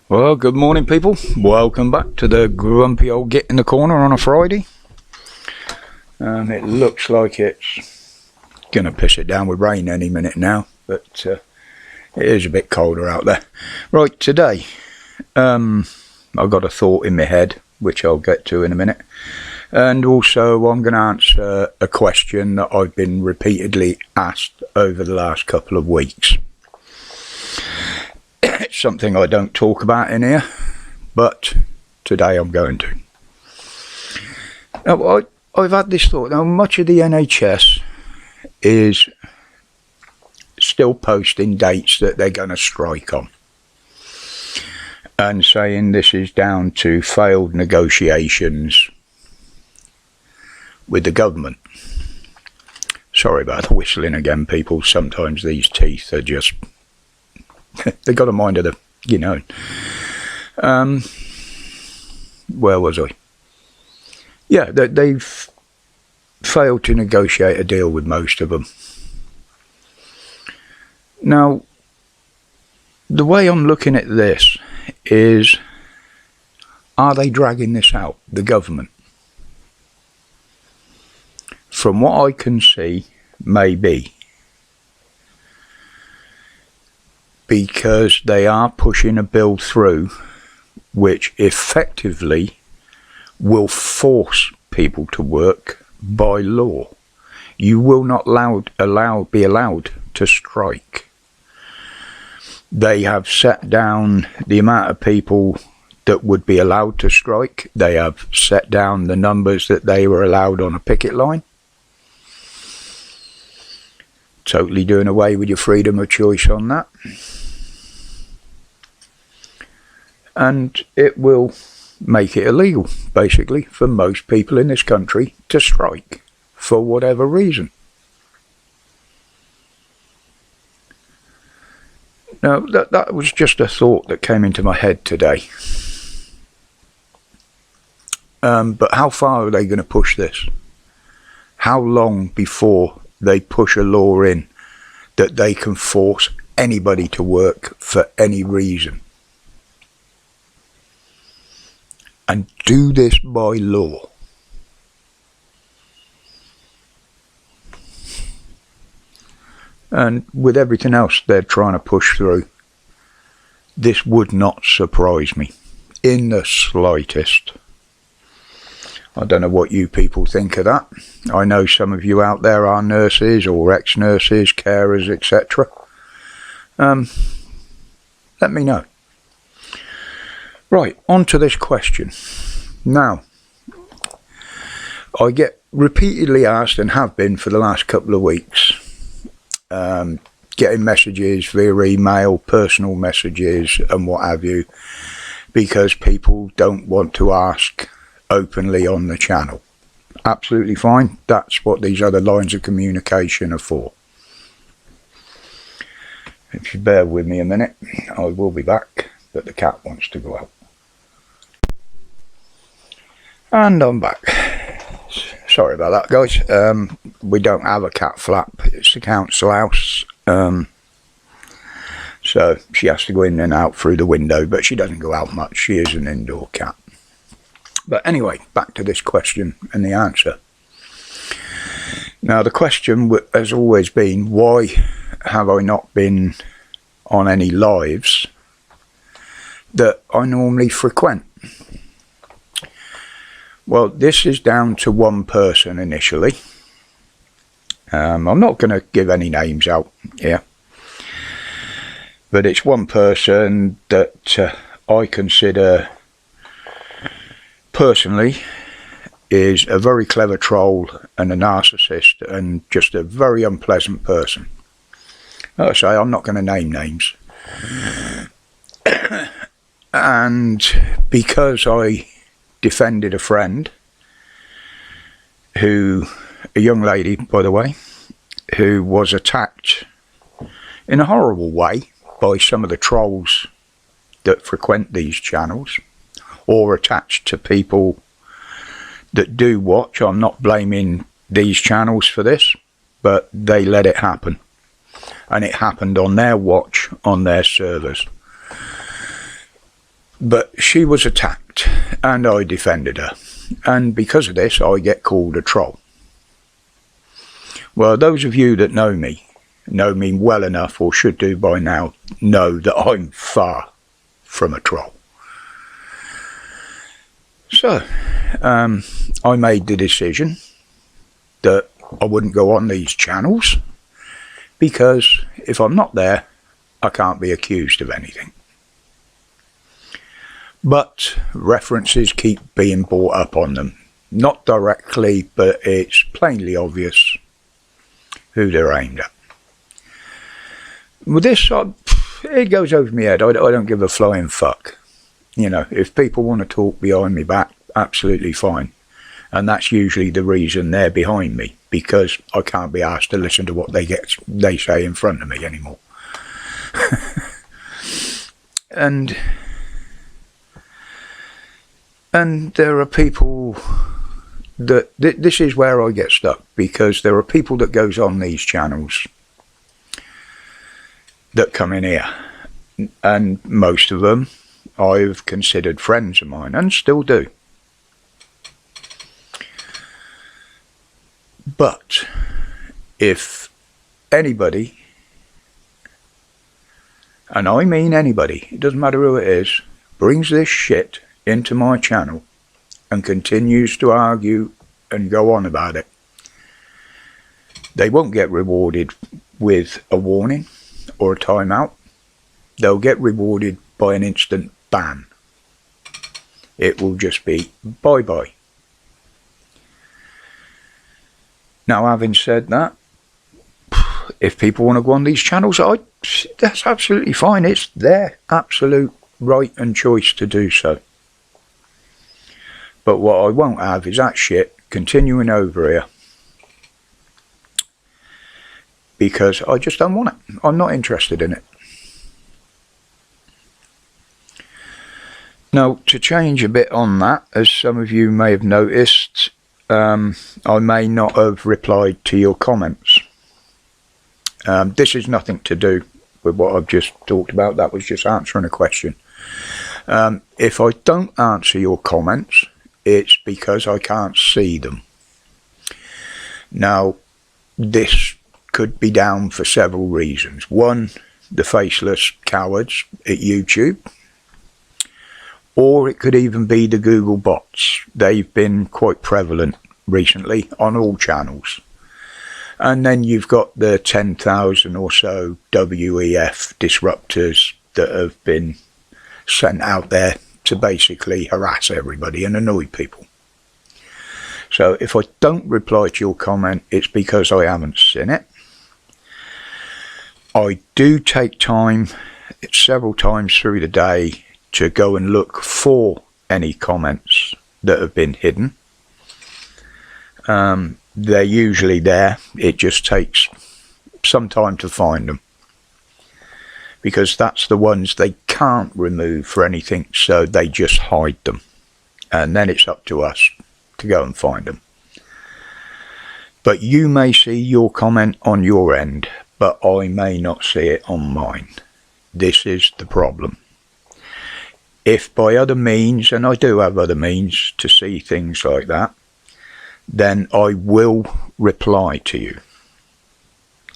Well, good morning, people. Welcome back to the grumpy old Git in the corner on a Friday. It looks like it's going to piss it down with rain any minute now, but it is a bit colder out there. Right, today, I've got a thought in my head, which I'll get to in a minute. And also, I'm going to answer a question that I've been repeatedly asked over the last couple of weeks. It's something I don't talk about in here, but today I'm going to. Now, I've had this thought. Now, much of the NHS is still posting dates that they're going to strike on, and saying this is down to failed negotiations with the government. Sorry about the whistling again, people. Sometimes these teeth are just... they got a mind of the, where was I? Yeah, they've failed to negotiate a deal with most of them. Now, the way I'm looking at this is, are they dragging this out, the government? From what I can see, maybe. Because they are pushing a bill through which effectively will force people to work by law. You will not be allowed to strike. They have set down the amount of people that would be allowed to strike. They have set down the numbers that they were allowed on a picket line. Totally doing away with your freedom of choice on that. And it will make it illegal, basically, for most people in this country to strike for whatever reason. Now, that was just a thought that came into my head today. But how far are they going to push this? How long before they push a law in that they can force anybody to work for any reason? And do this by law. And with everything else they're trying to push through, this would not surprise me in the slightest. I don't know what you people think of that. I know some of you out there are nurses or ex-nurses, carers, etc. Let me know. Right, on to this question. Now, I get repeatedly asked, and have been for the last couple of weeks, getting messages via email, personal messages and what have you, because people don't want to ask openly on the channel. Absolutely fine. That's what these other lines of communication are for. If you bear with me a minute, I will be back, but the cat wants to go out. And I'm back. Sorry about that, guys. We don't have a cat flap. It's the council house. So she has to go in and out through the window, but she doesn't go out much. She is an indoor cat. But anyway, back to this question and the answer. Now, the question has always been, why have I not been on any lives that I normally frequent? Well, this is down to one person initially. I'm not going to give any names out here, but it's one person that I consider personally is a very clever troll and a narcissist and just a very unpleasant person. Like I say, I'm not going to name names. And because I defended a friend a young lady, by the way, who was attacked in a horrible way by some of the trolls that frequent these channels, or attached to people that do watch. I'm not blaming these channels for this, but they let it happen. And it happened on their watch, on their servers. But she was attacked, and I defended her. And because of this, I get called a troll. Well, those of you that know me well enough, or should do by now, know that I'm far from a troll. So, I made the decision that I wouldn't go on these channels, because if I'm not there, I can't be accused of anything. But references keep being brought up on them. Not directly, but it's plainly obvious who they're aimed at. With this, it goes over my head. I don't give a flying fuck. You know, if people want to talk behind me back, absolutely fine. And that's usually the reason they're behind me, because I can't be asked to listen to what they say in front of me anymore. And there are people that this is where I get stuck, because there are people that goes on these channels that come in here, and most of them I've considered friends of mine, and still do. But if anybody, and I mean anybody, it doesn't matter who it is, brings this shit into my channel and continues to argue and go on about it, they won't get rewarded with a warning or a timeout. They'll get rewarded by an instant ban. It will just be bye-bye. Now, having said that, if people want to go on these channels, that's absolutely fine. It's their absolute right and choice to do so. But what I won't have is that shit continuing over here, because I just don't want it. I'm not interested in it. Now, to change a bit on that, as some of you may have noticed, I may not have replied to your comments. This is nothing to do with what I've just talked about. That was just answering a question. If I don't answer your comments, it's because I can't see them. Now, this could be down for several reasons. One, the faceless cowards at YouTube. Or it could even be the Google bots. They've been quite prevalent recently on all channels. And then you've got the 10,000 or so WEF disruptors that have been sent out there to basically harass everybody and annoy people. So if I don't reply to your comment, it's because I haven't seen it. I do take time, several times through the day, to go and look for any comments that have been hidden. They're usually there. It just takes some time to find them, because that's the ones they can't remove for anything, so they just hide them, and then it's up to us to go and find them. But you may see your comment on your end, but I may not see it on mine. This is the problem. If by other means, and I do have other means to see things like that, then I will reply to you,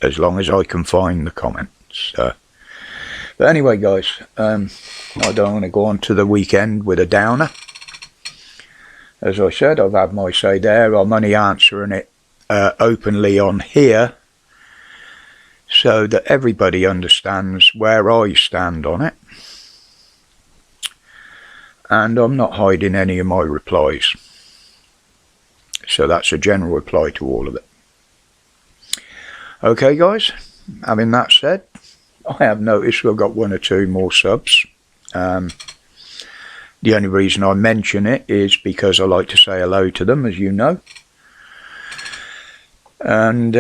as long as I can find the comments. But anyway, guys, I don't want to go on to the weekend with a downer. As I said, I've had my say there. I'm only answering it openly on here, so that everybody understands where I stand on it. And I'm not hiding any of my replies. So that's a general reply to all of it. Okay, guys, having that said, I have noticed we've got 1 or 2 more subs. The only reason I mention it is because I like to say hello to them, as you know. And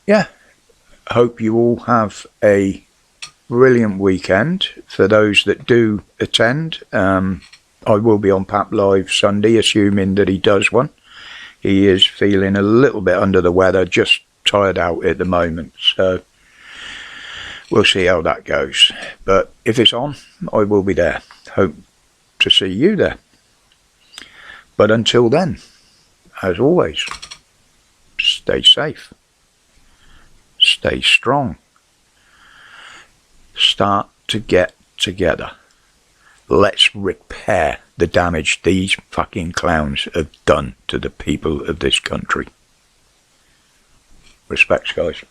yeah, hope you all have a brilliant weekend. For those that do attend, I will be on Pap Live Sunday, assuming that he does one. He is feeling a little bit under the weather, just tired out at the moment. So we'll see how that goes. But if it's on, I will be there. Hope to see you there. But until then, as always, stay safe, stay strong, start to get together. Let's repair the damage these fucking clowns have done to the people of this country. Respects, guys.